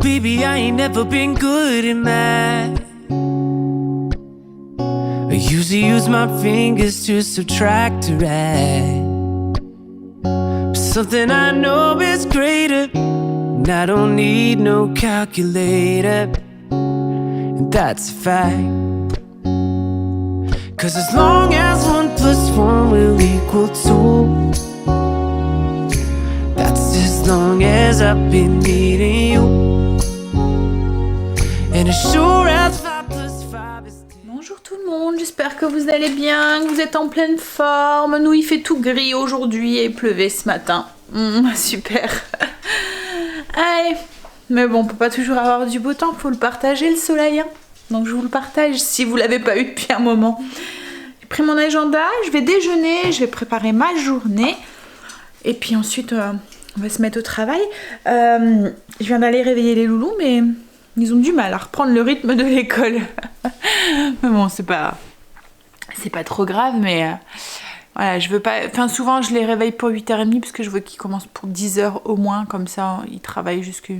Baby, I ain't never been good in math. I usually use my fingers to subtract or add. But something I know is greater, and I don't need no calculator, and that's a fact. 'Cause as long as 1 + 1 will equal 2, that's as long as I've been needing you. And as sure as 5 + 5 is 10. Bonjour tout le monde, j'espère que vous allez bien, que vous êtes en pleine forme. Nous il fait tout gris aujourd'hui et il pleuvait ce matin. Super. Allez. Mais bon, on peut pas toujours avoir du beau temps, faut le partager le soleil. Hein. Donc je vous le partage si vous l'avez pas eu depuis un moment. J'ai pris mon agenda, je vais déjeuner, je vais préparer ma journée. Et puis ensuite on va se mettre au travail. Je viens d'aller réveiller les loulous, mais ils ont du mal à reprendre le rythme de l'école. Mais bon, c'est pas trop grave, mais voilà, je veux pas. Enfin, souvent je les réveille pour 8h30 parce que je veux qu'ils commencent pour 10h au moins, comme ça ils travaillent jusqu'à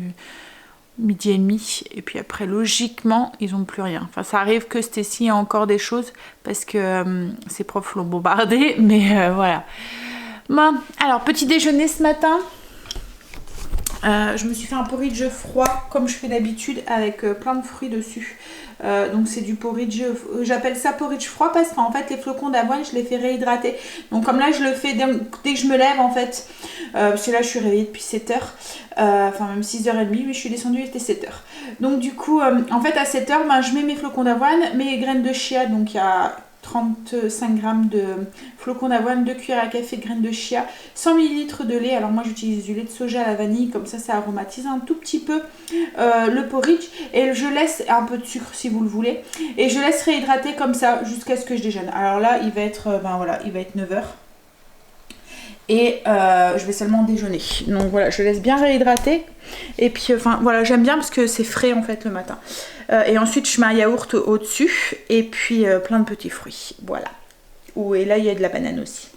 12h30. Et puis après, logiquement, ils ont plus rien. Enfin, ça arrive que Stécie a encore des choses parce que ses profs l'ont bombardé, mais voilà. Bon, alors petit déjeuner ce matin. Je me suis fait un porridge froid comme je fais d'habitude avec plein de fruits dessus. Donc c'est du porridge, j'appelle ça porridge froid parce qu'en fait les flocons d'avoine je les fais réhydrater. Donc comme là je le fais dès que je me lève en fait, parce que là je suis réveillée depuis 7h, enfin même 6h30, mais je suis descendue, il était 7h. Donc du coup en fait à 7h ben, je mets mes flocons d'avoine, mes graines de chia, donc il y a 35 g de flocons d'avoine, 2 cuillères à café de graines de chia, 100 ml de lait. Alors moi j'utilise du lait de soja à la vanille, comme ça aromatise un tout petit peu le porridge, et je laisse un peu de sucre si vous le voulez, et je laisse réhydrater comme ça jusqu'à ce que je déjeune. Alors là il va être il va être 9h et je vais seulement déjeuner, donc voilà, je laisse bien réhydrater. Et puis enfin voilà, j'aime bien parce que c'est frais en fait le matin. Et ensuite je mets un yaourt au dessus et puis plein de petits fruits, voilà. Et là il y a de la banane aussi.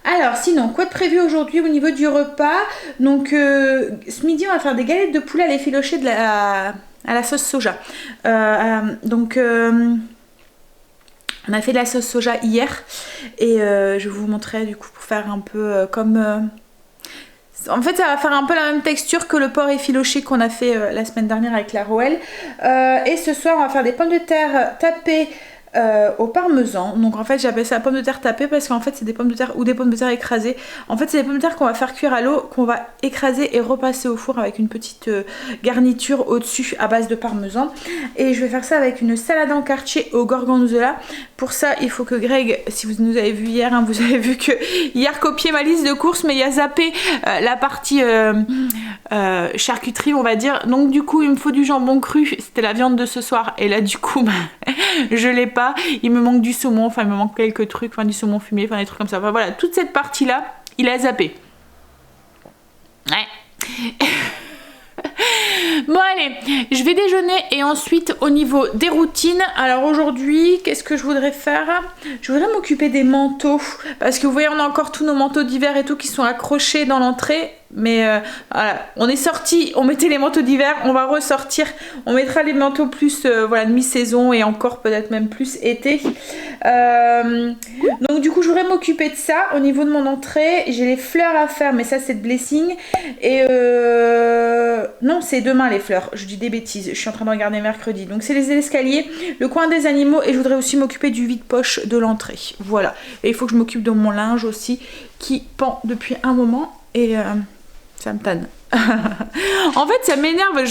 Alors sinon, quoi de prévu aujourd'hui au niveau du repas? Donc ce midi on va faire des galettes de poulet à l'effiloché à la sauce soja. On a fait de la sauce soja hier et je vous montrerai du coup pour faire un peu comme... En fait, ça va faire un peu la même texture que le porc effiloché qu'on a fait la semaine dernière avec la Roelle. Et ce soir, on va faire des pommes de terre tapées au parmesan. Donc en fait, j'appelle ça pommes de terre tapées parce qu'en fait, c'est des pommes de terre ou des pommes de terre écrasées. En fait, c'est des pommes de terre qu'on va faire cuire à l'eau, qu'on va écraser et repasser au four avec une petite garniture au-dessus à base de parmesan. Et je vais faire ça avec une salade en quartier au gorgonzola. Pour ça, il faut que Greg, si vous nous avez vu hier, hein, vous avez vu que hier copié ma liste de courses, mais il a zappé la partie charcuterie, on va dire. Donc du coup, il me faut du jambon cru. C'était la viande de ce soir. Et là, du coup, je l'ai pas. Il me manque du saumon, enfin il me manque quelques trucs, enfin du saumon fumé, enfin des trucs comme ça. Enfin voilà, toute cette partie-là, il a zappé. Ouais. Bon allez, je vais déjeuner et ensuite au niveau des routines, alors aujourd'hui, qu'est-ce que je voudrais faire? Je voudrais m'occuper des manteaux, parce que vous voyez on a encore tous nos manteaux d'hiver et tout qui sont accrochés dans l'entrée. Mais voilà, on est sorti, on mettait les manteaux d'hiver, on va ressortir, on mettra les manteaux plus voilà, de mi-saison et encore peut-être même plus été. Donc du coup je voudrais m'occuper de ça. Au niveau de mon entrée, j'ai les fleurs à faire, mais ça c'est de blessing. Et non, c'est demain les fleurs, je dis des bêtises, je suis en train de regarder mercredi. Donc c'est les escaliers, le coin des animaux, et je voudrais aussi m'occuper du vide-poche de l'entrée. Voilà, et il faut que je m'occupe de mon linge aussi qui pend depuis un moment et... ça me tanne. En fait, ça m'énerve.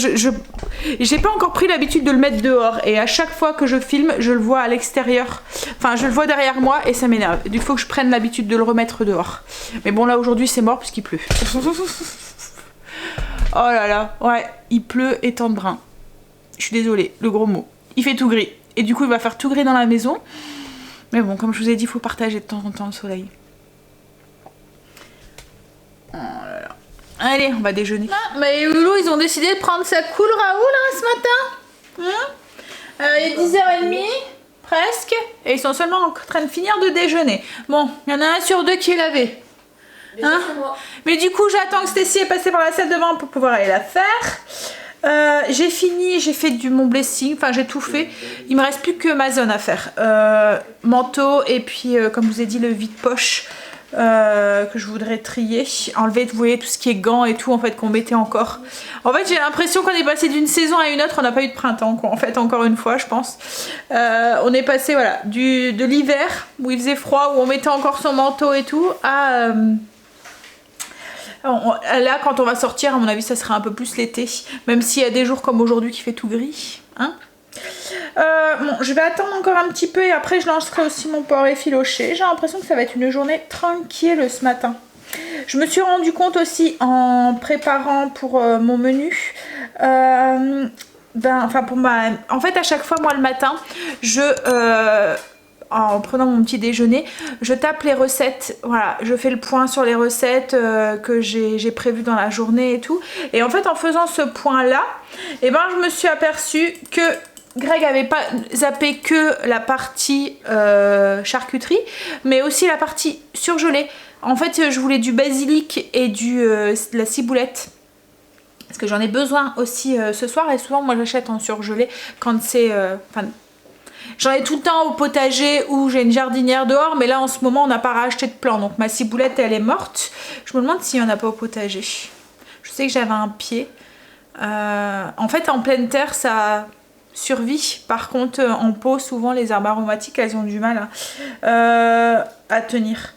J'ai pas encore pris l'habitude de le mettre dehors. Et à chaque fois que je filme, je le vois à l'extérieur. Enfin, je le vois derrière moi et ça m'énerve. Il faut que je prenne l'habitude de le remettre dehors. Mais bon, là, aujourd'hui, c'est mort puisqu'il pleut. Oh là là. Ouais, il pleut et tant de brun. Je suis désolée, le gros mot. Il fait tout gris. Et du coup, il va faire tout gris dans la maison. Mais bon, comme je vous ai dit, il faut partager de temps en temps le soleil. Oh là là. Allez, on va déjeuner. Ah, mais les loulous, ils ont décidé de prendre ça cool, Raoul, hein, ce matin. Il est 10h30, presque. Et ils sont seulement en train de finir de déjeuner. Bon, il y en a un sur deux qui est lavé. Hein? Mais du coup, j'attends que Stécie est passée par la salle de bain pour pouvoir aller la faire. J'ai fini, j'ai fait mon blessing, enfin j'ai tout fait. Il me reste plus que ma zone à faire. Manteau et puis, comme je vous ai dit, le vide-poche que je voudrais trier. Enlever, vous voyez, tout ce qui est gants et tout, en fait, qu'on mettait encore. En fait, j'ai l'impression qu'on est passé d'une saison à une autre, on n'a pas eu de printemps, quoi. En fait, encore une fois, je pense. On est passé, voilà, de l'hiver, où il faisait froid, où on mettait encore son manteau et tout, à... là, quand on va sortir, à mon avis, ça sera un peu plus l'été. Même s'il y a des jours comme aujourd'hui qui fait tout gris. Hein, bon, je vais attendre encore un petit peu et après je lancerai aussi mon porc effiloché. J'ai l'impression que ça va être une journée tranquille ce matin. Je me suis rendu compte aussi en préparant pour mon menu. En fait, à chaque fois, moi le matin, en prenant mon petit déjeuner, je tape les recettes, voilà, je fais le point sur les recettes que j'ai prévues dans la journée et tout. Et en fait, en faisant ce point-là, eh ben, je me suis aperçue que Greg avait pas zappé que la partie charcuterie, mais aussi la partie surgelée. En fait, je voulais du basilic et de la ciboulette. Parce que j'en ai besoin aussi ce soir. Et souvent, moi, j'achète en surgelé quand c'est... j'en ai tout le temps au potager où j'ai une jardinière dehors. Mais là, en ce moment, on n'a pas racheté de plan. Donc, ma ciboulette, elle est morte. Je me demande s'il n'y en a pas au potager. Je sais que j'avais un pied. En fait, en pleine terre, ça... survie. Par contre, en pot, souvent les herbes aromatiques, elles ont du mal à tenir.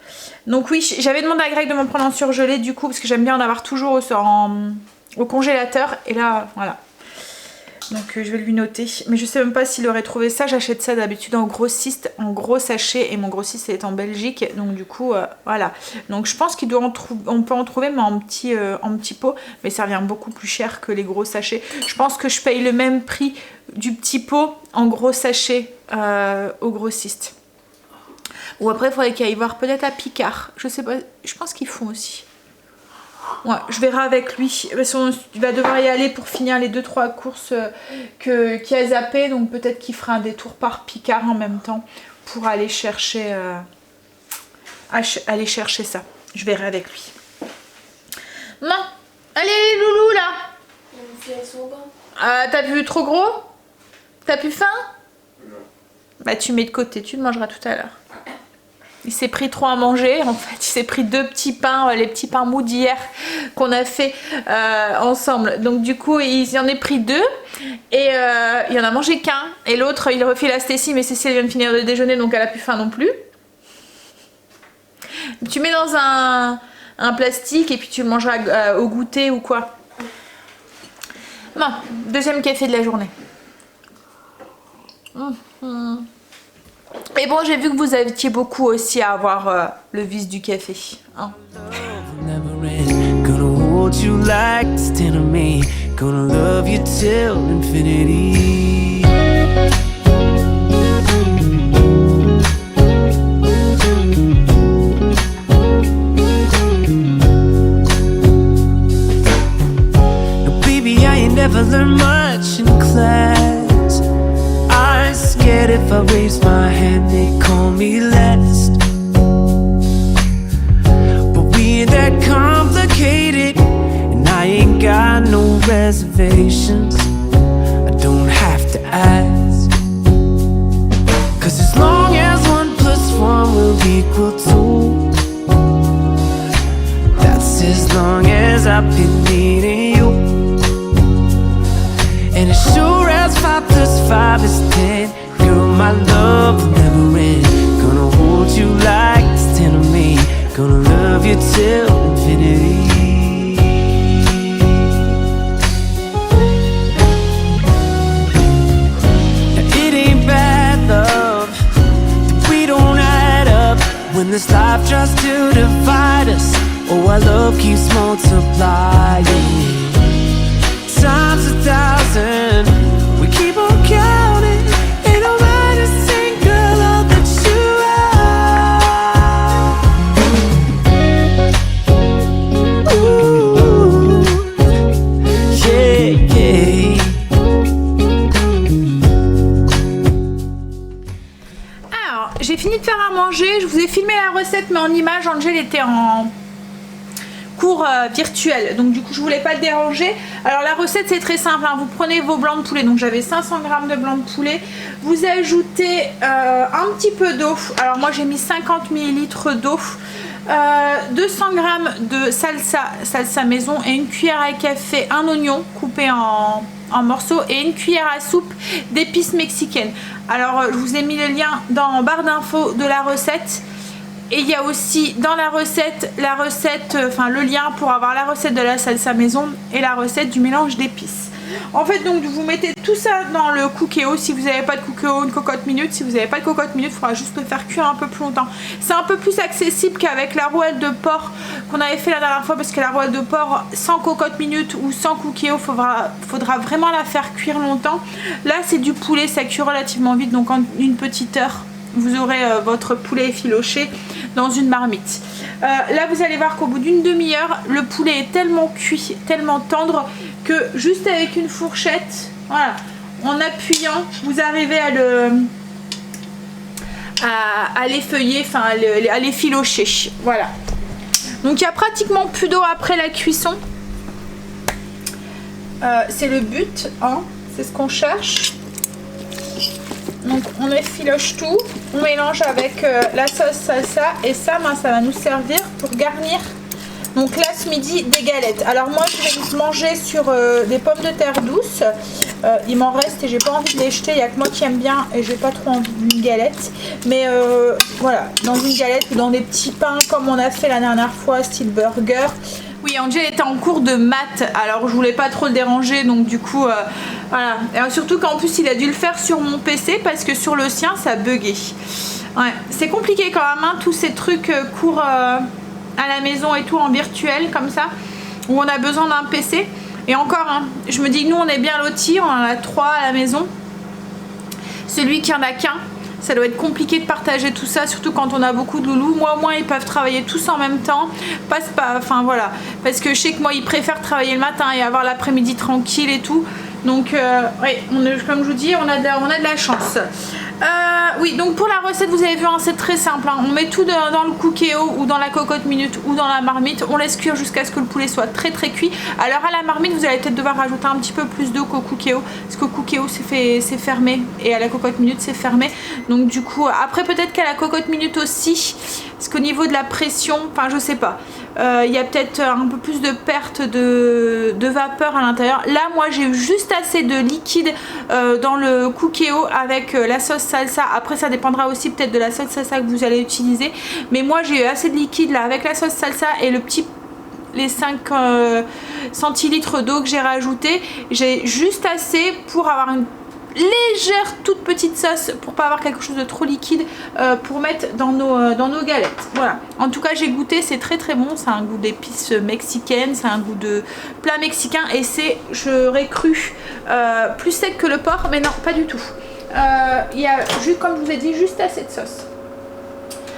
Donc oui, j'avais demandé à Greg de m'en prendre en surgelé du coup, parce que j'aime bien en avoir toujours au congélateur. Et là, voilà. Donc je vais lui noter. Mais je sais même pas s'il aurait trouvé ça. J'achète ça d'habitude en grossiste, en gros sachet. Et mon grossiste est en Belgique. Donc du coup, voilà. Donc je pense on peut en trouver, mais en petit pot. Mais ça revient beaucoup plus cher que les gros sachets. Je pense que je paye le même prix du petit pot en gros sachet au grossiste. Ou après, il faudrait qu'il aille voir peut-être à Picard. Je sais pas, je pense qu'ils font aussi. Ouais, je verrai avec lui. Parce qu'il va devoir y aller pour finir les 2-3 courses qu'il a zappé. Donc peut-être qu'il fera un détour par Picard en même temps pour aller chercher ça. Je verrai avec lui. Non, allez loulou là. T'as vu trop gros? T'as plus faim? Non. Bah tu mets de côté, tu le mangeras tout à l'heure. Il s'est pris trop à manger, en fait. Il s'est pris 2 petits pains, les petits pains mous d'hier qu'on a fait ensemble. Donc du coup, il en est pris 2 et il en a mangé qu'un. Et l'autre, il refile à Stécie, mais Cécile vient de finir le déjeuner, donc elle a plus faim non plus. Tu mets dans un plastique et puis tu le mangeras au goûter ou quoi. Bon, deuxième café de la journée. Et bon, j'ai vu que vous étiez beaucoup aussi à avoir le vice du café. Hein. Never learned much in class. I'm scared if I raise my hand, they call me last. But we ain't that complicated, and I ain't got no reservations. I don't have to ask. 'Cause as long as 1 + 1 will equal 2, that's as long as I've been needing you. And as sure as 5 + 5 is 10, girl, my love will never end. Gonna hold you like it's 10 of me. Gonna love you till infinity. Now it ain't bad love that we don't add up when this life tries to divide us. Oh, our love keeps multiplying times 1,000. We keep on counting. Ain't nobody single love that you are. Ooh, yeah, yeah. Alors, j'ai fini de faire à manger. Je vous ai filmé la recette, mais en image, Angèle était cours virtuel. Donc du coup je voulais pas le déranger. Alors la recette c'est très simple, hein. Vous prenez vos blancs de poulet, donc j'avais 500 g de blanc de poulet, vous ajoutez un petit peu d'eau. Alors moi j'ai mis 50 ml d'eau, 200 g de salsa maison et une cuillère à café, un oignon coupé en morceaux et une cuillère à soupe d'épices mexicaines. Alors je vous ai mis le lien en barre d'infos de la recette. Et il y a aussi dans la recette, enfin le lien pour avoir la recette de la salsa maison et la recette du mélange d'épices. En fait donc vous mettez tout ça dans le Cookéo. Si vous n'avez pas de Cookéo, une cocotte minute. Si vous n'avez pas de cocotte minute, il faudra juste le faire cuire un peu plus longtemps. C'est un peu plus accessible qu'avec la rouelle de porc qu'on avait fait la dernière fois, parce que la rouelle de porc sans cocotte minute ou sans Cookéo, faudra vraiment la faire cuire longtemps. Là c'est du poulet, ça cuit relativement vite, donc en une petite heure vous aurez votre poulet effiloché dans une marmite. Là vous allez voir qu'au bout d'une demi-heure le poulet est tellement cuit, tellement tendre que juste avec une fourchette, voilà, en appuyant vous arrivez à l'effeuiller, enfin à l'effilocher. Voilà, donc il n'y a pratiquement plus d'eau après la cuisson. C'est le but, hein, c'est ce qu'on cherche. Donc on effiloche tout, on mélange avec la sauce salsa et ça va nous servir pour garnir. Donc là ce midi des galettes. Alors moi je vais manger sur des pommes de terre douces. Il m'en reste et j'ai pas envie de les jeter. Il n'y a que moi qui aime bien et j'ai pas trop envie d'une galette. Mais voilà, dans une galette ou dans des petits pains comme on a fait la dernière fois, style burger. Oui, Angel était en cours de maths, alors je voulais pas trop le déranger, donc du coup, voilà. Et surtout qu'en plus, il a dû le faire sur mon PC parce que sur le sien, ça buguait. Ouais, c'est compliqué quand même, hein, tous ces trucs cours à la maison et tout en virtuel comme ça, où on a besoin d'un PC. Et encore, hein, je me dis que nous, on est bien lotis, on en a 3 à la maison. Celui qui en a qu'un. Ça doit être compliqué de partager tout ça, surtout quand on a beaucoup de loulous. Moi au moins ils peuvent travailler tous en même temps. Enfin voilà, parce que je sais que moi ils préfèrent travailler le matin et avoir l'après-midi tranquille et tout. Donc ouais, comme je vous dis, on a de la chance. Oui, donc pour la recette vous avez vu, hein, c'est très simple, hein. On met tout dans le Cookéo ou dans la cocotte minute ou dans la marmite. On laisse cuire jusqu'à ce que le poulet soit très cuit. Alors à la marmite vous allez peut-être devoir rajouter un petit peu plus d'eau qu'au Cookéo, parce qu'au Cookéo c'est fermé et à la cocotte minute c'est fermé. Donc du coup après peut-être qu'à la cocotte minute aussi, parce qu'au niveau de la pression, enfin je sais pas, il y a peut-être un peu plus de perte de vapeur à l'intérieur. Là moi j'ai eu juste assez de liquide dans le Cookéo avec la sauce salsa. Après ça dépendra aussi peut-être de la sauce salsa que vous allez utiliser, mais moi j'ai eu assez de liquide là avec la sauce salsa et les 5 centilitres d'eau que j'ai rajouté. J'ai juste assez pour avoir une légère toute petite sauce, pour pas avoir quelque chose de trop liquide pour mettre dans nos galettes. Voilà, en tout cas j'ai goûté, c'est très bon, c'est un goût d'épices mexicaines, c'est un goût de plat mexicain et c'est, j'aurais cru, plus sec que le porc, mais non, pas du tout. Il y a, comme je vous ai dit, juste assez de sauce.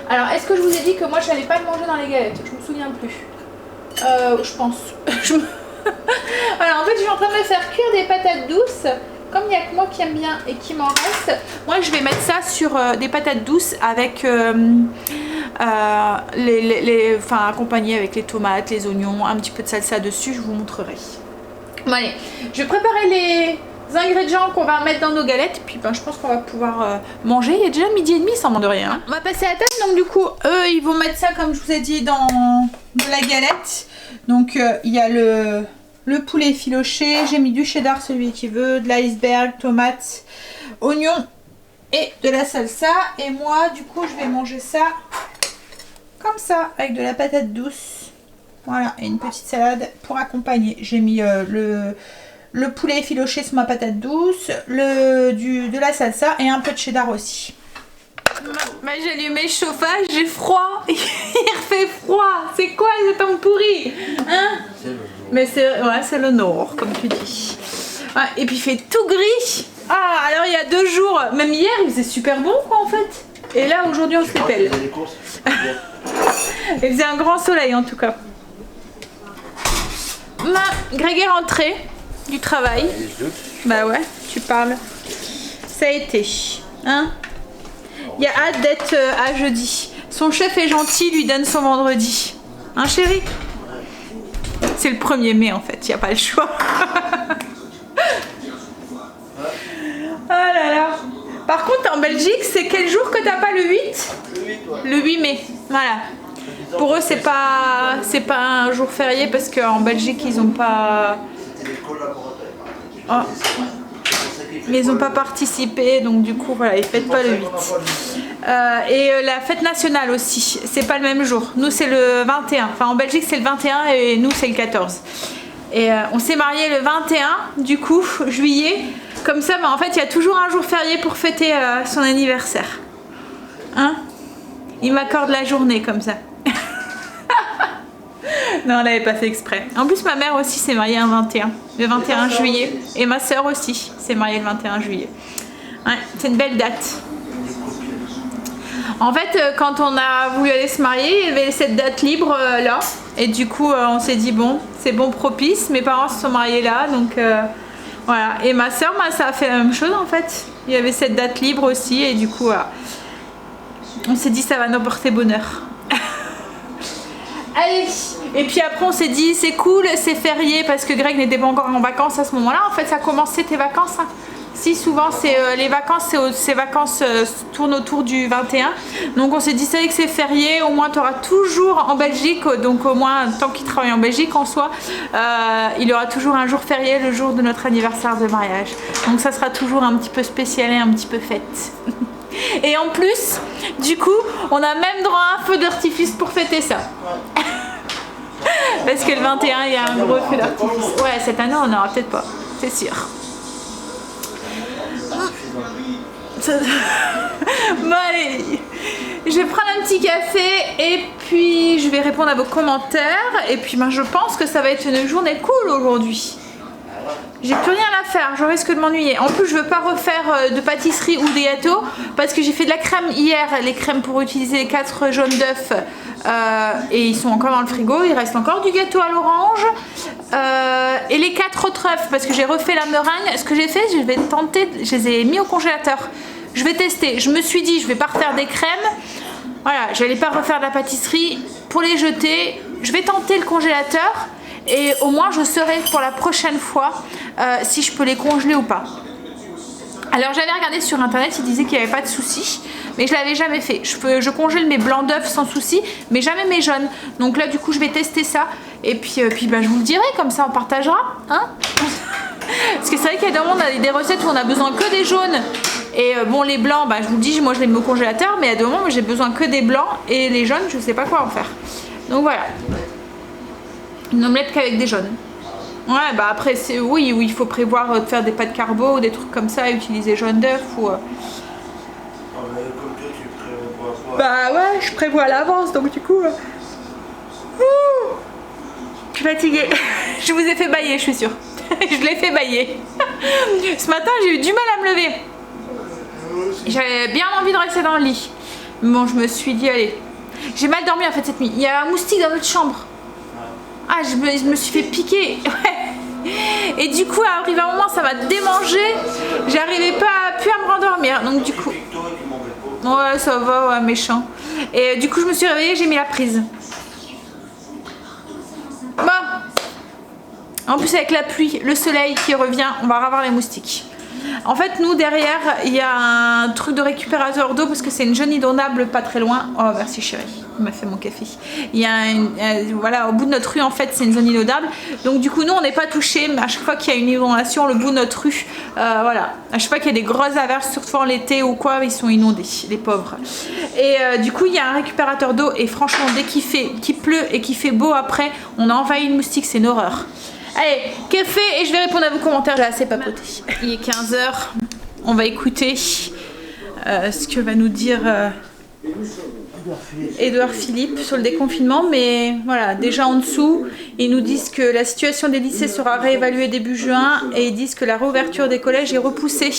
Alors est-ce que je vous ai dit que moi je n'allais pas le manger dans les galettes? Je me souviens plus. Je pense. Voilà, en fait je suis en train de me faire cuire des patates douces. Comme il n'y a que moi qui aime bien et qui m'en reste, moi je vais mettre ça sur des patates douces avec enfin accompagné avec les tomates, les oignons, un petit peu de salsa dessus, je vous montrerai. Bon allez, je vais préparer les ingrédients qu'on va mettre dans nos galettes, puis ben, je pense qu'on va pouvoir manger. Il est déjà 12h30 sans de rien. On va passer à la table, donc du coup eux ils vont mettre ça comme je vous ai dit dans de la galette. Donc il y a le poulet effiloché, j'ai mis du cheddar celui qui veut, de l'iceberg, tomates, oignons et de la salsa. Et moi du coup je vais manger ça comme ça avec de la patate douce. Voilà, et une petite salade pour accompagner. J'ai mis le poulet effiloché sur ma patate douce, de la salsa et un peu de cheddar aussi. J'ai allumé le chauffage, j'ai froid. Il fait froid. C'est quoi ce temps pourri, hein? Mais c'est le nord, comme tu dis. Ouais, et puis il fait tout gris. Ah, alors il y a 2 jours, même hier, il faisait super bon quoi en fait. Et là aujourd'hui on se les pèle. Il faisait un grand soleil en tout cas. Greg est rentré du travail. Bah ouais, tu parles. Ça a été, hein? Il a hâte d'être à jeudi. Son chef est gentil, lui donne son vendredi. Hein chérie? C'est le 1er mai en fait, il n'y a pas le choix. Oh là là. Par contre en Belgique, c'est quel jour que t'as pas le 8 ? Le 8, ouais. Le 8 mai, voilà. Pour eux, c'est pas un jour férié parce qu'en Belgique, ils ont pas... C'était des collaborateurs. Oh. Mais ils n'ont pas participé, donc du coup, voilà, ils fêtent pas le 8. La fête nationale aussi, c'est pas le même jour. Nous, c'est le 21. Enfin, en Belgique, c'est le 21 et nous, c'est le 14. Et on s'est mariés le 21, du coup, juillet. Comme ça, en fait, il y a toujours un jour férié pour fêter son anniversaire. Hein ? Il m'accorde la journée comme ça. Non, elle n'avait pas fait exprès. En plus, ma mère aussi s'est mariée le 21 juillet. Et ma soeur aussi s'est mariée le 21 juillet. Ouais, c'est une belle date. En fait, quand on a voulu aller se marier, il y avait cette date libre là. Et du coup, on s'est dit, bon, c'est bon propice. Mes parents se sont mariés là, donc voilà. Et ma soeur, ça a fait la même chose en fait. Il y avait cette date libre aussi. Et du coup, on s'est dit, ça va nous porter bonheur. Allez. Et puis après on s'est dit c'est cool, c'est férié parce que Greg n'était pas encore en vacances à ce moment-là. En fait ça a commencé tes vacances. Hein. Si souvent c'est les vacances, ces vacances tournent autour du 21. Donc on s'est dit c'est vrai que c'est férié, au moins tu auras toujours en Belgique, donc au moins tant qu'il travaille en Belgique en soi, il y aura toujours un jour férié le jour de notre anniversaire de mariage. Donc ça sera toujours un petit peu spécial et un petit peu fête. Et en plus, du coup, on a même droit à un feu d'artifice pour fêter ça. Parce que le 21, il y a un gros feu d'artifice. Ouais, cette année, on n'aura peut-être pas, c'est sûr. Bon, allez, je vais prendre un petit café et puis je vais répondre à vos commentaires. Et puis, je pense que ça va être une journée cool aujourd'hui. J'ai plus rien à faire, je risque de m'ennuyer. En plus, je veux pas refaire de pâtisserie ou des gâteaux parce que j'ai fait de la crème hier, les crèmes pour utiliser les 4 jaunes d'œufs et ils sont encore dans le frigo. Il reste encore du gâteau à l'orange et les 4 autres œufs parce que j'ai refait la meringue. Ce que j'ai fait, je vais tenter, je les ai mis au congélateur. Je vais tester. Je me suis dit, je vais pas refaire des crèmes. Voilà, je n'allais pas refaire de la pâtisserie pour les jeter. Je vais tenter le congélateur. Et au moins je saurai pour la prochaine fois si je peux les congeler ou pas. Alors j'avais regardé sur internet, ils disaient qu'il n'y avait pas de souci, mais je l'avais jamais fait. Je congèle mes blancs d'œufs sans souci, mais jamais mes jaunes. Donc là du coup je vais tester ça et puis je vous le dirai, comme ça on partagera. Hein. Parce que c'est vrai qu'il y a des recettes où on a besoin que des jaunes. Et bon, les blancs, je vous le dis, moi je les mets au congélateur, mais il y a des moments où j'ai besoin que des blancs et les jaunes je sais pas quoi en faire. Donc voilà. Une omelette qu'avec des jaunes. Ouais, après, oui, il faut prévoir de faire des pâtes carbo ou des trucs comme ça et utiliser jaune d'œuf ou. Comme toi, tu prévois pas. Ouais, je prévois à l'avance donc du coup. Je suis fatiguée. Je vous ai fait bailler, je suis sûre. Je l'ai fait bailler. Ce matin, j'ai eu du mal à me lever. J'avais bien envie de rester dans le lit. Bon, je me suis dit, allez. J'ai mal dormi en fait cette nuit. Il y a un moustique dans notre chambre. Ah, je me suis fait piquer. Ouais. Et du coup, arrivé un moment, ça m'a démangé. J'arrivais plus à me rendormir. Donc du coup. Ouais, ça va, ouais, méchant. Et du coup, je me suis réveillée, j'ai mis la prise. Bon. En plus, avec la pluie, le soleil qui revient, on va revoir les moustiques. En fait, nous, derrière, il y a un truc de récupérateur d'eau parce que c'est une jeune inondable pas très loin. Oh, merci chérie, il m'a fait mon café. Il y a voilà, au bout de notre rue, en fait, c'est une zone inondable. Donc, du coup, nous, on n'est pas touchés, mais à chaque fois qu'il y a une inondation, le bout de notre rue, voilà. À chaque fois qu'il y a des grosses averses, surtout en l'été ou quoi, ils sont inondés, les pauvres. Et du coup, il y a un récupérateur d'eau et franchement, dès qu'il pleut et qu'il fait beau après, on a envahi une moustique, c'est une horreur. Allez, café et je vais répondre à vos commentaires, j'ai assez papoté. Il est 15 h, on va écouter ce que va nous dire Édouard Philippe sur le déconfinement. Mais voilà, déjà en dessous, ils nous disent que la situation des lycées sera réévaluée début juin et ils disent que la réouverture des collèges est repoussée.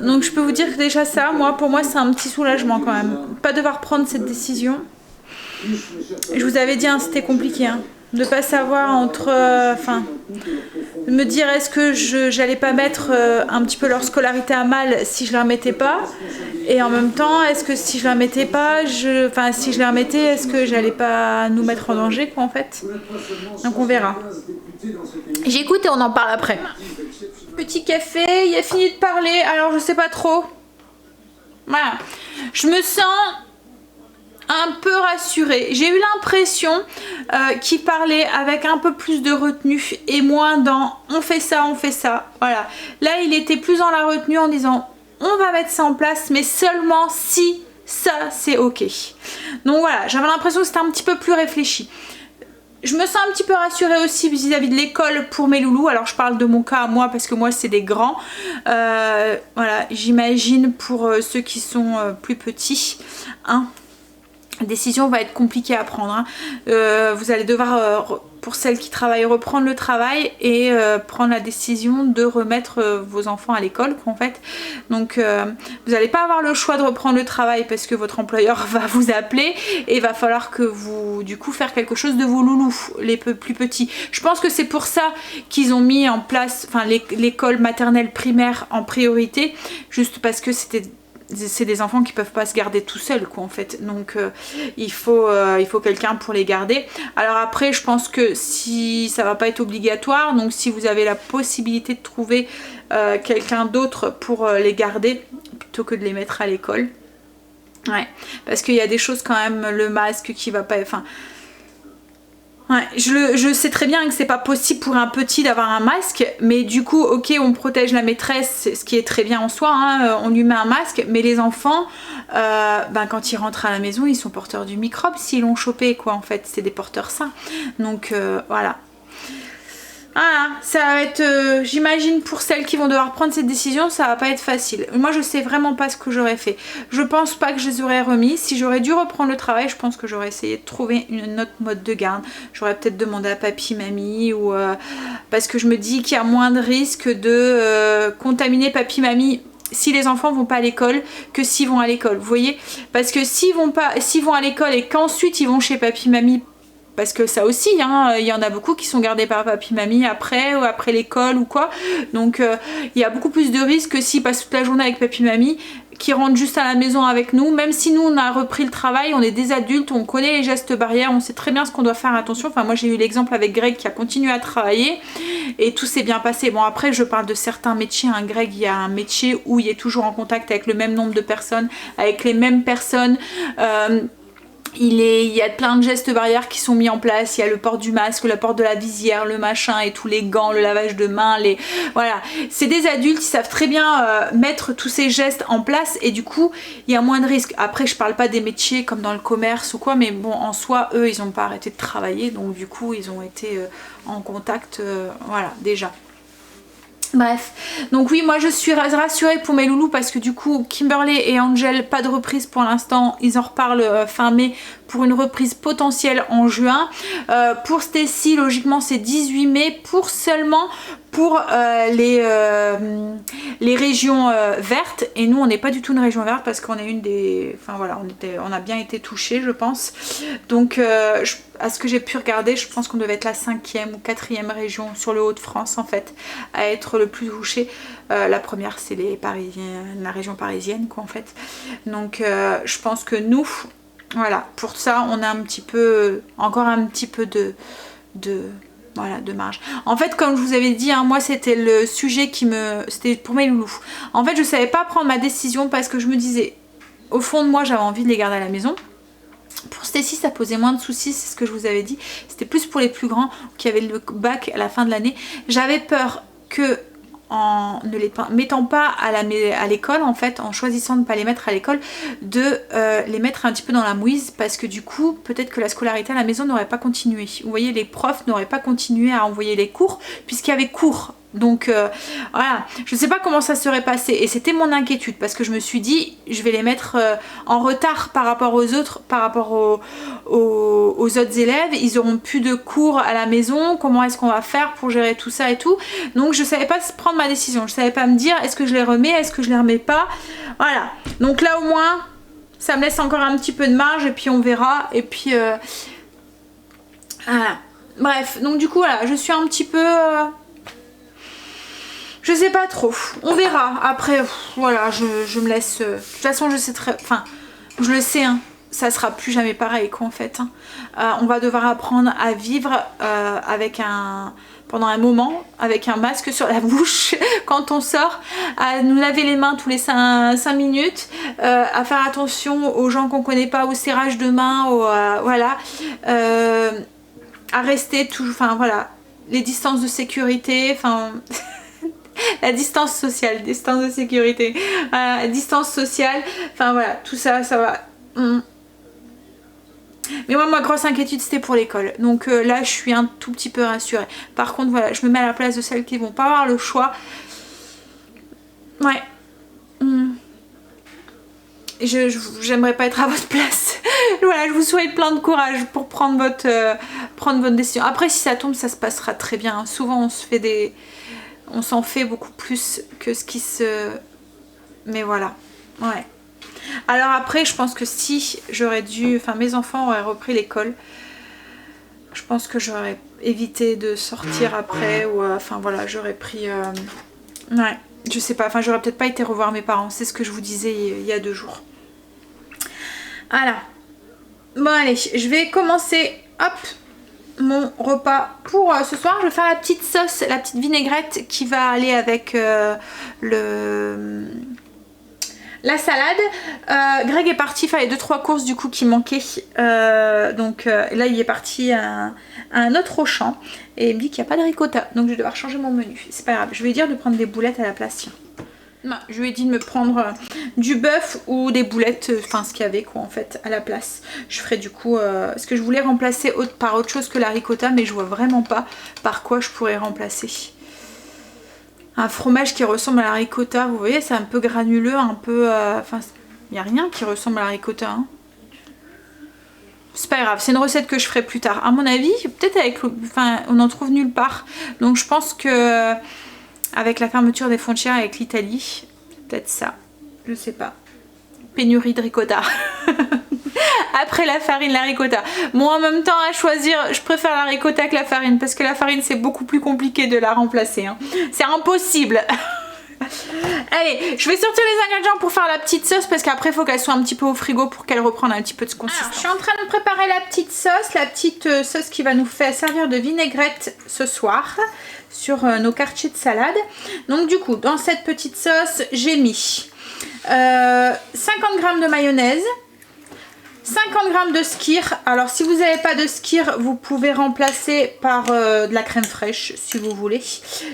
Donc je peux vous dire que déjà ça, pour moi c'est un petit soulagement quand même. Pas devoir prendre cette décision. Je vous avais dit, c'était compliqué. De pas savoir de me dire est-ce que j'allais pas mettre un petit peu leur scolarité à mal si je la remettais pas, Et en même temps, est-ce que si je la mettais pas, enfin si je la remettais, est-ce que j'allais pas nous mettre en danger quoi en fait. Donc on verra. J'écoute et on en parle après. Petit café, il a fini de parler, alors je sais pas trop. Voilà. Je me sens un peu rassurée. J'ai eu l'impression qu'il parlait avec un peu plus de retenue et moins dans on fait ça, on fait ça. Voilà. Là, il était plus dans la retenue en disant on va mettre ça en place, mais seulement si ça c'est ok. Donc voilà, j'avais l'impression que c'était un petit peu plus réfléchi. Je me sens un petit peu rassurée aussi vis-à-vis de l'école pour mes loulous. Alors je parle de mon cas à moi parce que moi c'est des grands. Voilà, j'imagine pour ceux qui sont plus petits. Hein, la décision va être compliquée à prendre. Hein. Vous allez devoir, pour celles qui travaillent, reprendre le travail et prendre la décision de remettre vos enfants à l'école en fait. Donc vous n'allez pas avoir le choix de reprendre le travail parce que votre employeur va vous appeler et il va falloir que vous du coup faire quelque chose de vos loulous, les plus petits. Je pense que c'est pour ça qu'ils ont mis en place l'école maternelle primaire en priorité, juste parce que c'est des enfants qui peuvent pas se garder tout seuls quoi en fait, donc il faut quelqu'un pour les garder. Alors après je pense que si ça va pas être obligatoire, donc si vous avez la possibilité de trouver quelqu'un d'autre pour les garder plutôt que de les mettre à l'école, ouais, parce qu'il y a des choses quand même, le masque qui va pas, enfin ouais, je sais très bien que c'est pas possible pour un petit d'avoir un masque, mais du coup, ok, on protège la maîtresse, ce qui est très bien en soi, hein, on lui met un masque, mais les enfants, quand ils rentrent à la maison, ils sont porteurs du microbe s'ils l'ont chopé, quoi, en fait, c'est des porteurs sains. Donc voilà. Voilà, ça va être, j'imagine pour celles qui vont devoir prendre cette décision, ça va pas être facile. Moi je sais vraiment pas ce que j'aurais fait. Je pense pas que je les aurais remis. Si j'aurais dû reprendre le travail, je pense que j'aurais essayé de trouver une autre mode de garde. J'aurais peut-être demandé à papy, mamie, ou parce que je me dis qu'il y a moins de risques de contaminer papy, mamie si les enfants vont pas à l'école que s'ils vont à l'école, vous voyez, parce que s'ils vont à l'école et qu'ensuite ils vont chez papy, mamie, parce que ça aussi, hein, il y en a beaucoup qui sont gardés par papy mamie après ou après l'école ou quoi. Donc il y a beaucoup plus de risques que s'ils passent toute la journée avec papy mamie, qui rentrent juste à la maison avec nous. Même si nous on a repris le travail, on est des adultes, on connaît les gestes barrières, on sait très bien ce qu'on doit faire attention. Enfin moi j'ai eu l'exemple avec Greg qui a continué à travailler et tout s'est bien passé. Bon après je parle de certains métiers, hein. Greg il y a un métier où il est toujours en contact avec le même nombre de personnes, avec les mêmes personnes. Il y a plein de gestes barrières qui sont mis en place. Il y a le port du masque, le port de la visière, le machin et tous les gants, le lavage de mains, voilà. C'est des adultes, ils savent très bien mettre tous ces gestes en place et du coup il y a moins de risques. Après je parle pas des métiers comme dans le commerce ou quoi, mais bon en soi eux ils ont pas arrêté de travailler, donc du coup ils ont été en contact, voilà déjà. Bref, donc oui moi je suis rassurée pour mes loulous parce que du coup Kimberly et Angel, pas de reprise pour l'instant, ils en reparlent fin mai pour une reprise potentielle en juin. Pour Stacy logiquement c'est 18 mai pour les régions vertes, et nous on n'est pas du tout une région verte parce qu'on est une des, enfin voilà, on a bien été touchés je pense, donc à ce que j'ai pu regarder je pense qu'on devait être la 5e ou 4e région sur le Hauts-de-France en fait à être le plus touchée. La première c'est la région parisienne quoi en fait, donc je pense que nous voilà, pour ça on a encore un petit peu de marge. En fait comme je vous avais dit, hein, moi c'était le sujet c'était pour mes loulous. En fait je savais pas prendre ma décision parce que je me disais, au fond de moi j'avais envie de les garder à la maison. Pour Stacy ça posait moins de soucis, c'est ce que je vous avais dit. C'était plus pour les plus grands qui avaient le bac à la fin de l'année. J'avais peur que en ne les mettant pas à l'école en fait, en choisissant de ne pas les mettre à l'école, de les mettre un petit peu dans la mouise, parce que du coup peut-être que la scolarité à la maison n'aurait pas continué. Vous voyez, les profs n'auraient pas continué à envoyer les cours puisqu'il y avait cours. Donc voilà, je sais pas comment ça serait passé et c'était mon inquiétude parce que je me suis dit je vais les mettre en retard par rapport aux autres, par rapport aux autres élèves, ils auront plus de cours à la maison, comment est-ce qu'on va faire pour gérer tout ça et tout. Donc je savais pas prendre ma décision, je savais pas me dire est-ce que je les remets, est-ce que je les remets pas, voilà. Donc là au moins ça me laisse encore un petit peu de marge et puis on verra, et puis voilà. Bref, donc du coup voilà, je suis un petit peu Je sais pas trop, on verra. Après, voilà, je me laisse... de toute façon, je sais très... Enfin, je le sais, hein, ça sera plus jamais pareil quoi en fait. Hein. On va devoir apprendre à vivre avec pendant un moment, avec un masque sur la bouche quand on sort, à nous laver les mains tous les 5 minutes, à faire attention aux gens qu'on connaît pas, au serrage de main, voilà, à rester toujours... Enfin voilà, les distances de sécurité, enfin... La distance sociale, distance de sécurité, distance sociale, enfin voilà, tout ça, ça va. Mais moi, ma grosse inquiétude, c'était pour l'école. Donc là, je suis un tout petit peu rassurée. Par contre, voilà, je me mets à la place de celles qui vont pas avoir le choix. Ouais. J'aimerais pas être à votre place. Voilà, je vous souhaite plein de courage pour prendre votre décision. Après, si ça tombe, ça se passera très bien. Souvent, on s'en fait beaucoup plus que ce qui se... Mais voilà, ouais. Alors après, je pense que si j'aurais dû... Enfin, mes enfants auraient repris l'école, je pense que j'aurais évité de sortir après. Ou enfin voilà, j'aurais pris... Ouais, je sais pas. Enfin, j'aurais peut-être pas été revoir mes parents. C'est ce que je vous disais il y a 2 jours. Voilà. Bon, allez, je vais commencer... Hop, mon repas pour ce soir. Je vais faire la petite sauce, la petite vinaigrette qui va aller avec la salade. Greg est parti faire les 2-3 courses du coup qui manquaient. Donc là il est parti à un autre Auchan et il me dit qu'il n'y a pas de ricotta. Donc je vais devoir changer mon menu. C'est pas grave, je vais lui dire de prendre des boulettes à la place. Tiens. Non, je lui ai dit de me prendre du bœuf ou des boulettes, enfin ce qu'il y avait quoi en fait à la place. Je ferai du coup, parce que je voulais remplacer par autre chose que la ricotta, mais je vois vraiment pas par quoi je pourrais remplacer. Un fromage qui ressemble à la ricotta, vous voyez, c'est un peu granuleux, un peu... Enfin, il n'y a rien qui ressemble à la ricotta. Hein. C'est pas grave, c'est une recette que je ferai plus tard. À mon avis, peut-être avec... Enfin, on en trouve nulle part. Donc je pense que... Avec la fermeture des frontières avec l'Italie, peut-être ça, je sais pas. Pénurie de ricotta. Après la farine, la ricotta. Bon, en même temps, à choisir, je préfère la ricotta que la farine, parce que la farine, c'est beaucoup plus compliqué de la remplacer. Hein. C'est impossible. Allez, je vais sortir les ingrédients pour faire la petite sauce, parce qu'après, il faut qu'elle soit un petit peu au frigo pour qu'elle reprenne un petit peu de consistance. Alors, je suis en train de préparer la petite sauce qui va nous faire servir de vinaigrette ce soir sur nos quartiers de salade. Donc du coup, dans cette petite sauce, j'ai mis 50 g de mayonnaise, 50 g de skyr. Alors si vous n'avez pas de skyr, vous pouvez remplacer par de la crème fraîche si vous voulez.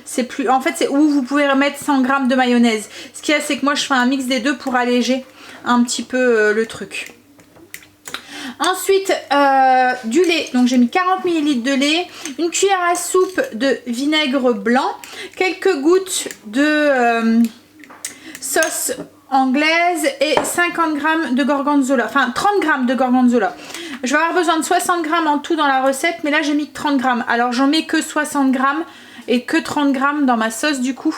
C'est plus, en fait c'est où vous pouvez remettre 100 g de mayonnaise. Ce qu'il y a, c'est que moi je fais un mix des deux pour alléger un petit peu le truc. Ensuite, du lait, donc j'ai mis 40 ml de lait, une cuillère à soupe de vinaigre blanc, quelques gouttes de sauce anglaise et 50 g de gorgonzola, enfin 30 g de gorgonzola. Je vais avoir besoin de 60 g en tout dans la recette, mais là j'ai mis 30 g. Alors j'en mets que 60 g et que 30 g dans ma sauce du coup,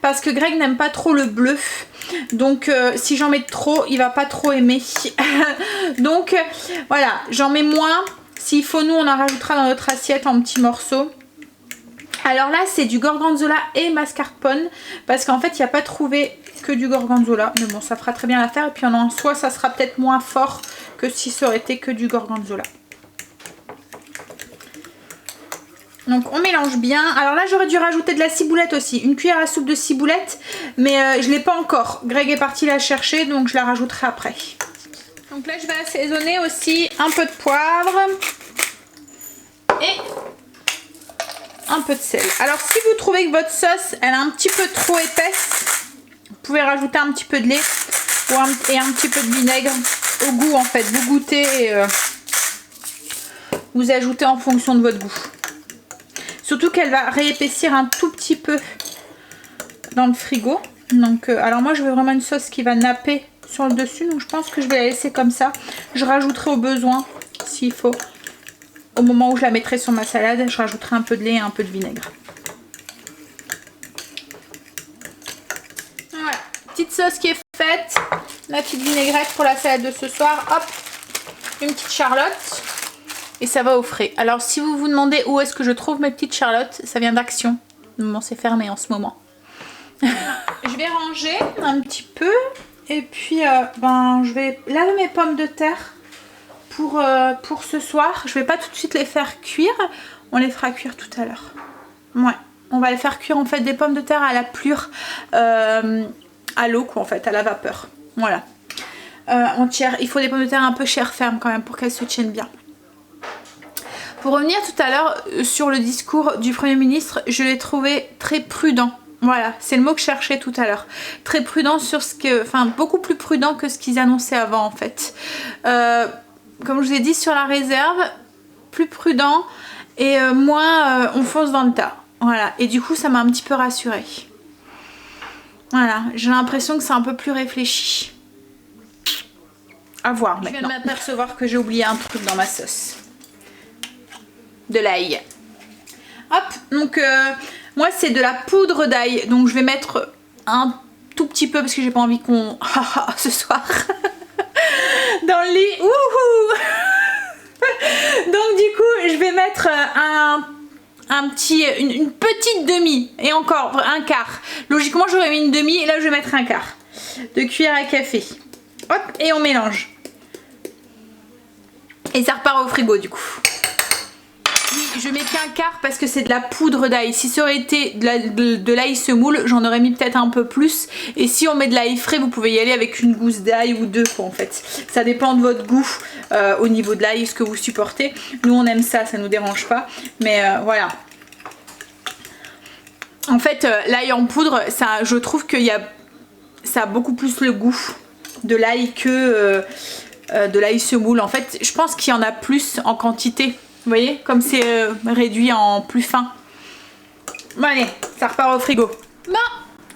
parce que Greg n'aime pas trop le bleu. Donc si j'en mets trop, il va pas trop aimer. Donc voilà, j'en mets moins. S'il faut, nous on en rajoutera dans notre assiette en petits morceaux. Alors là c'est du gorgonzola et mascarpone, parce qu'en fait il n'y a pas trouvé que du gorgonzola, mais bon ça fera très bien l'affaire. Et puis en soi ça sera peut-être moins fort que si ça aurait été que du gorgonzola. Donc on mélange bien. Alors là j'aurais dû rajouter de la ciboulette aussi, une cuillère à soupe de ciboulette, mais je ne l'ai pas encore. Greg est parti la chercher, donc je la rajouterai après. Donc là je vais assaisonner aussi un peu de poivre et un peu de sel. Alors si vous trouvez que votre sauce elle est un petit peu trop épaisse, vous pouvez rajouter un petit peu de lait et un petit peu de vinaigre au goût en fait. Vous goûtez et vous ajoutez en fonction de votre goût. Surtout qu'elle va réépaissir un tout petit peu dans le frigo. Donc, alors moi je veux vraiment une sauce qui va napper sur le dessus. Donc je pense que je vais la laisser comme ça. Je rajouterai au besoin, s'il faut, au moment où je la mettrai sur ma salade, je rajouterai un peu de lait et un peu de vinaigre. Voilà, petite sauce qui est faite. La petite vinaigrette pour la salade de ce soir. Hop, une petite Charlotte. Et ça va au frais. Alors si vous vous demandez où est-ce que je trouve mes petites Charlottes, ça vient d'Action. Non, c'est fermé en ce moment. Je vais ranger un petit peu. Et puis, je vais laver mes pommes de terre pour ce soir. Je vais pas tout de suite les faire cuire. On les fera cuire tout à l'heure. Ouais. On va les faire cuire en fait des pommes de terre à la plure. À l'eau quoi en fait, à la vapeur. Voilà. Entière. Il faut des pommes de terre un peu chair ferme quand même pour qu'elles se tiennent bien. Pour revenir tout à l'heure sur le discours du Premier ministre, je l'ai trouvé très prudent. Voilà, c'est le mot que je cherchais tout à l'heure. Très prudent sur ce que... Enfin, beaucoup plus prudent que ce qu'ils annonçaient avant en fait. Comme je vous ai dit sur la réserve, plus prudent et moins on fonce dans le tas. Voilà, et du coup ça m'a un petit peu rassurée. Voilà, j'ai l'impression que c'est un peu plus réfléchi. À voir maintenant. Je viens de m'apercevoir que j'ai oublié un truc dans ma sauce. De l'ail. Hop, donc moi c'est de la poudre d'ail. Donc je vais mettre un tout petit peu parce que j'ai pas envie qu'on... ce soir. Dans le lit. Wouhou. Donc du coup je vais mettre une petite demi. Et encore un quart. Logiquement j'aurais mis une demi et là je vais mettre un quart de cuillère à café. Hop, et on mélange. Et ça repart au frigo du coup. Oui, je mets qu'un quart parce que c'est de la poudre d'ail. Si ça aurait été de l'ail semoule, j'en aurais mis peut-être un peu plus. Et si on met de l'ail frais, vous pouvez y aller avec une gousse d'ail ou deux quoi en fait. Ça dépend de votre goût au niveau de l'ail, ce que vous supportez. Nous on aime ça, ça nous dérange pas. Mais voilà. En fait, l'ail en poudre, ça, je trouve que ça a beaucoup plus le goût de l'ail que de l'ail semoule. En fait, je pense qu'il y en a plus en quantité. Vous voyez, comme c'est réduit en plus fin. Bon allez, ça repart au frigo. Bon,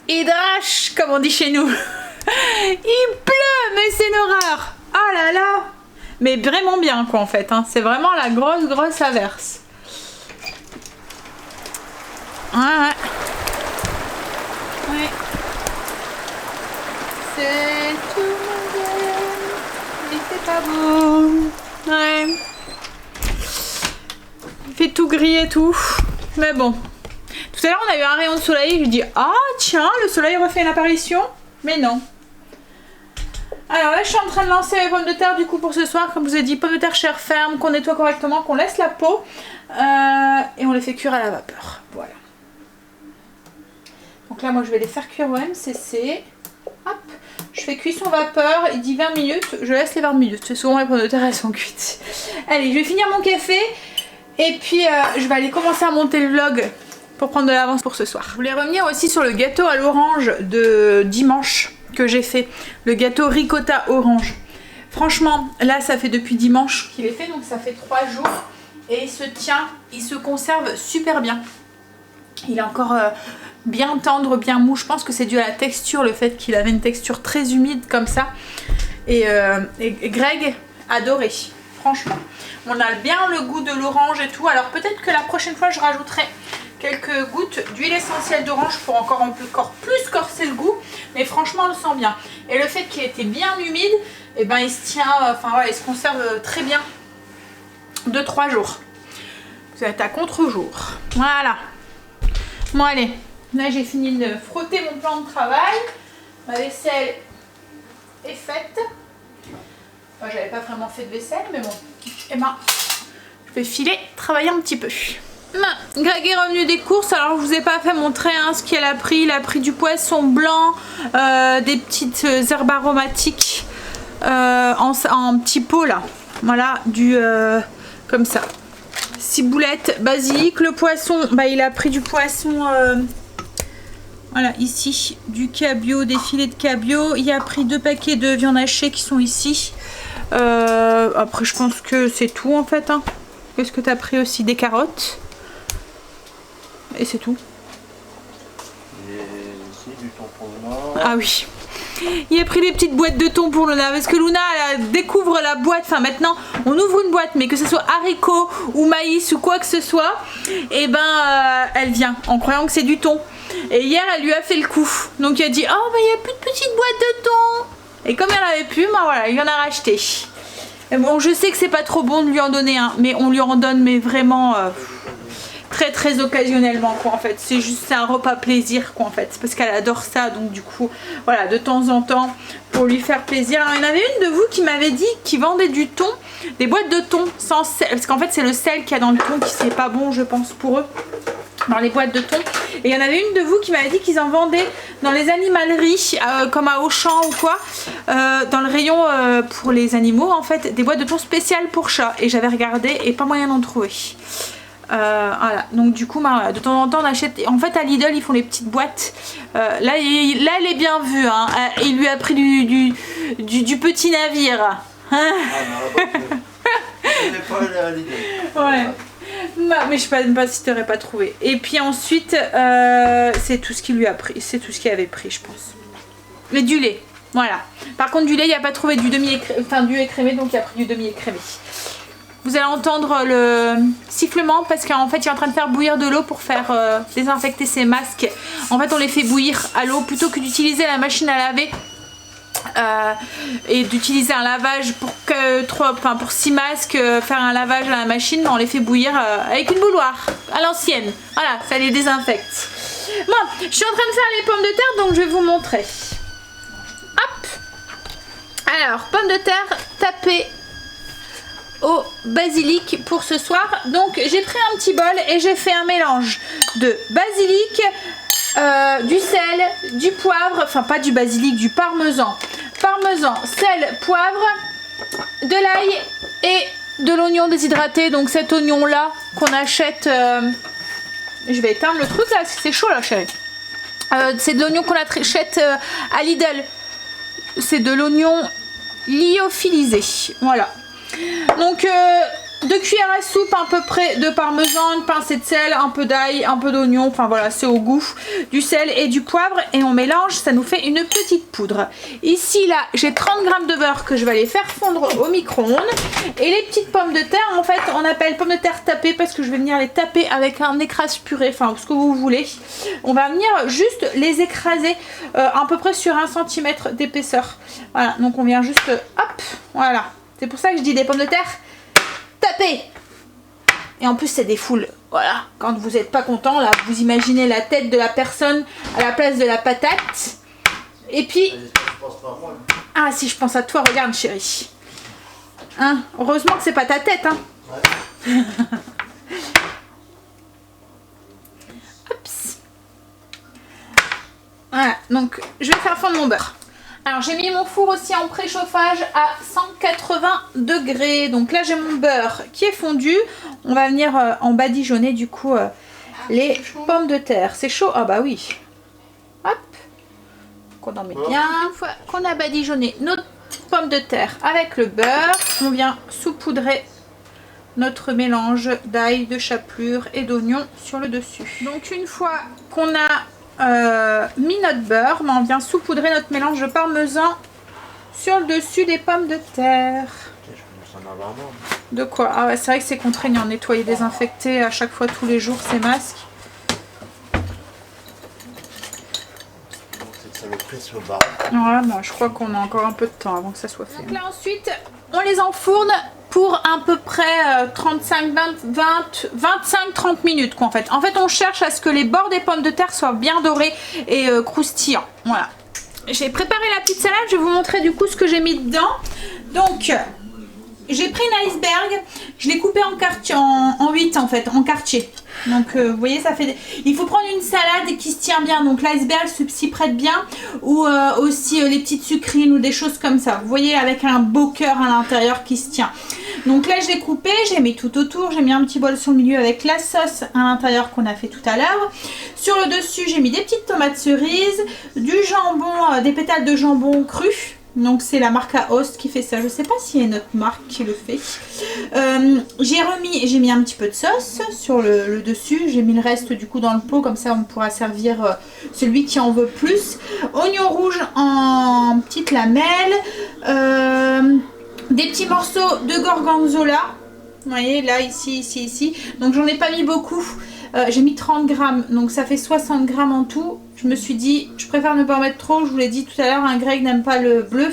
il drache, comme on dit chez nous. Il pleut, mais c'est une horreur. Oh là là. Mais vraiment bien quoi en fait. Hein. C'est vraiment la grosse averse. Ouais. C'est tout mon Dieu. Mais c'est pas beau. Ouais. Fait tout gris et tout, mais bon. Tout à l'heure on a eu un rayon de soleil, je dis ah tiens le soleil refait une apparition, mais non. Alors là je suis en train de lancer les pommes de terre du coup pour ce soir, comme je vous ai dit, pommes de terre chair ferme, qu'on nettoie correctement, qu'on laisse la peau et on les fait cuire à la vapeur, voilà. Donc là moi je vais les faire cuire au MCC, hop, je fais cuisson vapeur, il dit 20 minutes, je laisse les 20 minutes, c'est souvent les pommes de terre elles sont cuites. Allez je vais finir mon café. Et puis je vais aller commencer à monter le vlog pour prendre de l'avance pour ce soir. Je voulais revenir aussi sur le gâteau à l'orange de dimanche que j'ai fait. Le gâteau ricotta orange. Franchement, là ça fait depuis dimanche qu'il est fait, donc ça fait 3 jours. Et il se tient, il se conserve super bien. Il est encore bien tendre, bien mou. Je pense que c'est dû à la texture, le fait qu'il avait une texture très humide comme ça. Et Greg adorait, franchement. On a bien le goût de l'orange et tout. Alors peut-être que la prochaine fois je rajouterai quelques gouttes d'huile essentielle d'orange pour encore plus corser le goût. Mais franchement on le sent bien. Et le fait qu'il était bien humide, et ben il se tient, enfin ouais, il se conserve très bien 2-3 jours. Vous êtes à contre-jour. Voilà. Bon allez, là j'ai fini de frotter mon plan de travail. Ma vaisselle est faite. Enfin, j'avais pas vraiment fait de vaisselle, mais bon. Et ben, je vais filer, travailler un petit peu. Greg est revenu des courses, alors je vous ai pas fait montrer hein, ce qu'elle a pris. Il a pris du poisson blanc, des petites herbes aromatiques en petits pots là. Voilà, comme ça. Ciboulette, basilic. Le poisson, bah, il a pris du poisson... Voilà, ici, du cabillaud, des filets de cabillaud. Il a pris 2 paquets de viande hachée qui sont ici. Après, je pense que c'est tout en fait. Hein. Qu'est-ce que tu as pris aussi? Des carottes. Et c'est tout. Et ici, du thon pour Luna. Ah oui. Il a pris des petites boîtes de thon pour Luna. Parce que Luna, elle découvre la boîte. Enfin, maintenant, on ouvre une boîte, mais que ce soit haricots ou maïs ou quoi que ce soit, et ben, elle vient en croyant que c'est du thon. Et hier elle lui a fait le coup. Donc elle a dit oh bah il n'y a plus de petites boîtes de thon. Et comme elle avait plus, bah voilà, il en a racheté. Et bon je sais que c'est pas trop bon de lui en donner un, mais on lui en donne mais vraiment très très occasionnellement quoi en fait. C'est juste un repas plaisir quoi en fait. C'est parce qu'elle adore ça, donc du coup voilà, de temps en temps pour lui faire plaisir. Alors il y en avait une de vous qui m'avait dit qu'ils vendaient du thon, des boîtes de thon sans sel, parce qu'en fait c'est le sel qu'il y a dans le thon qui c'est pas bon je pense pour eux, dans les boîtes de thon. Et il y en avait une de vous qui m'avait dit qu'ils en vendaient dans les animaleries comme à Auchan ou quoi, dans le rayon pour les animaux en fait, des boîtes de thon spéciales pour chats. Et j'avais regardé et pas moyen d'en trouver. Voilà, donc du coup bah, de temps en temps on achète, en fait à Lidl ils font les petites boîtes. Là elle est bien vue hein. Il lui a pris du petit navire. Ah non, je n'ai pas allé à Lidl. Ouais. Mais je sais même pas si tu n'aurais pas trouvé. Et puis ensuite, c'est tout ce qu'il lui a pris. C'est tout ce qu'il avait pris, je pense. Mais du lait, voilà. Par contre, du lait, il n'a pas trouvé du demi-écrémé, enfin du écrémé, donc il a pris du demi-écrémé. Vous allez entendre le sifflement parce qu'en fait, il est en train de faire bouillir de l'eau pour faire désinfecter ses masques. En fait, on les fait bouillir à l'eau plutôt que d'utiliser la machine à laver. Et d'utiliser un lavage pour 6 masques, faire un lavage à la machine, on les fait bouillir avec une bouilloire à l'ancienne. Voilà, ça les désinfecte. Bon, je suis en train de faire les pommes de terre, donc je vais vous montrer. Hop. Alors, pommes de terre tapées au basilic pour ce soir. Donc j'ai pris un petit bol et j'ai fait un mélange de basilic, du sel, du poivre, enfin pas du basilic, du parmesan, sel, poivre, de l'ail et de l'oignon déshydraté. Donc cet oignon là qu'on achète, je vais éteindre le truc là, c'est chaud là chérie. C'est de l'oignon qu'on achète à Lidl, c'est de l'oignon lyophilisé, voilà. Donc 2 cuillères à soupe à peu près de parmesan, une pincée de sel, un peu d'ail, un peu d'oignon, enfin voilà, c'est au goût, du sel et du poivre et on mélange, ça nous fait une petite poudre. Ici là, j'ai 30 g de beurre que je vais aller faire fondre au micro-ondes et les petites pommes de terre, en fait, on appelle pommes de terre tapées parce que je vais venir les taper avec un écrase purée, enfin ce que vous voulez. On va venir juste les écraser à peu près sur 1 cm d'épaisseur. Voilà, donc on vient juste, hop, voilà. C'est pour ça que je dis des pommes de terre tapées. Et en plus c'est des foules. Voilà. Quand vous n'êtes pas content, là, vous imaginez la tête de la personne à la place de la patate. Et puis... Ah si, je pense à toi, regarde chérie. Hein, heureusement que c'est pas ta tête. Hein. Ouais. Oups. Voilà, donc je vais faire fondre mon beurre. Alors j'ai mis mon four aussi en préchauffage à 180 degrés. Donc là j'ai mon beurre qui est fondu. On va venir en badigeonner du coup les pommes de terre. C'est chaud? Ah bah oui. Hop. Qu'on en met bien. Une fois qu'on a badigeonné notre pommes de terre avec le beurre, on vient saupoudrer notre mélange d'ail, de chapelure et d'oignon sur le dessus. Donc une fois qu'on a mis notre beurre, on vient saupoudrer notre mélange de parmesan sur le dessus des pommes de terre. De quoi? Ah ouais, c'est vrai que c'est contraignant, nettoyer, désinfecter à chaque fois tous les jours ces masques. Voilà, bon, je crois qu'on a encore un peu de temps avant que ça soit fait. Donc là ensuite, on les enfourne pour à peu près 25-30 minutes quoi, en fait. En fait, on cherche à ce que les bords des pommes de terre soient bien dorés et croustillants. Voilà. J'ai préparé la petite salade, je vais vous montrer du coup ce que j'ai mis dedans. Donc, j'ai pris un iceberg, je l'ai coupé en quartier, en 8 en fait, en quartier. Donc vous voyez, ça fait... Il faut prendre une salade qui se tient bien, donc l'iceberg s'y prête bien, ou aussi les petites sucrines ou des choses comme ça. Vous voyez, avec un beau cœur à l'intérieur qui se tient. Donc là je l'ai coupé, j'ai mis tout autour, j'ai mis un petit bol sur le milieu avec la sauce à l'intérieur qu'on a fait tout à l'heure. Sur le dessus j'ai mis des petites tomates cerises, du jambon, des pétales de jambon cru. Donc c'est la marque à Host qui fait ça. Je sais pas s'il y a une autre marque qui le fait. J'ai mis un petit peu de sauce sur le dessus. J'ai mis le reste du coup dans le pot. Comme ça on pourra servir celui qui en veut plus. Oignon rouge en petites lamelles. Des petits morceaux de gorgonzola. Vous voyez là, ici. Donc j'en ai pas mis beaucoup. J'ai mis 30 grammes. Donc ça fait 60 grammes en tout. Je me suis dit, je préfère ne pas en mettre trop. Je vous l'ai dit tout à l'heure, Greg n'aime pas le bleu.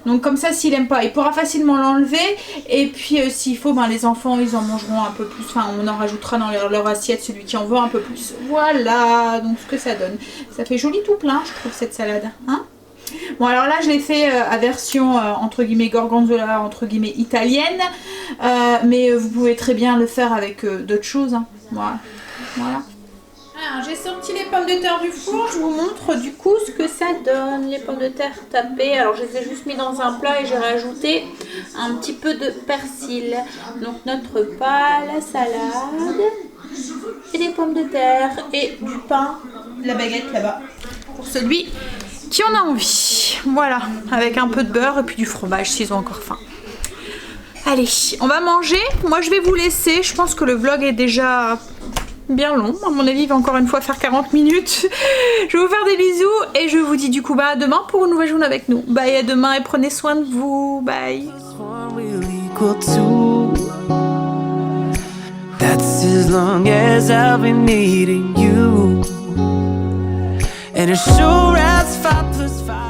Donc comme ça, s'il aime pas, il pourra facilement l'enlever. Et puis s'il faut, ben, les enfants, ils en mangeront un peu plus. Enfin, on en rajoutera dans leur assiette, celui qui en veut un peu plus. Voilà, donc ce que ça donne. Ça fait joli tout plein, je trouve, cette salade. Hein? Bon, alors là, je l'ai fait à version, entre guillemets, gorgonzola, entre guillemets, italienne. Mais vous pouvez très bien le faire avec d'autres choses. Hein. Voilà. Voilà. Alors, j'ai sorti les pommes de terre du four, je vous montre du coup ce que ça donne, les pommes de terre tapées. Alors je les ai juste mis dans un plat et j'ai rajouté un petit peu de persil. Donc notre pâte, la salade, et des pommes de terre et du pain, la baguette là-bas, pour celui qui en a envie. Voilà, avec un peu de beurre et puis du fromage s'ils ont encore faim. Allez, on va manger. Moi je vais vous laisser, je pense que le vlog est déjà bien long, à mon avis il va encore une fois faire 40 minutes. Je vais vous faire des bisous et je vous dis du coup bah à demain pour une nouvelle journée avec nous. Bye, à demain et prenez soin de vous. Bye. That's as long as I've been needing you. And as sure as 5 + 5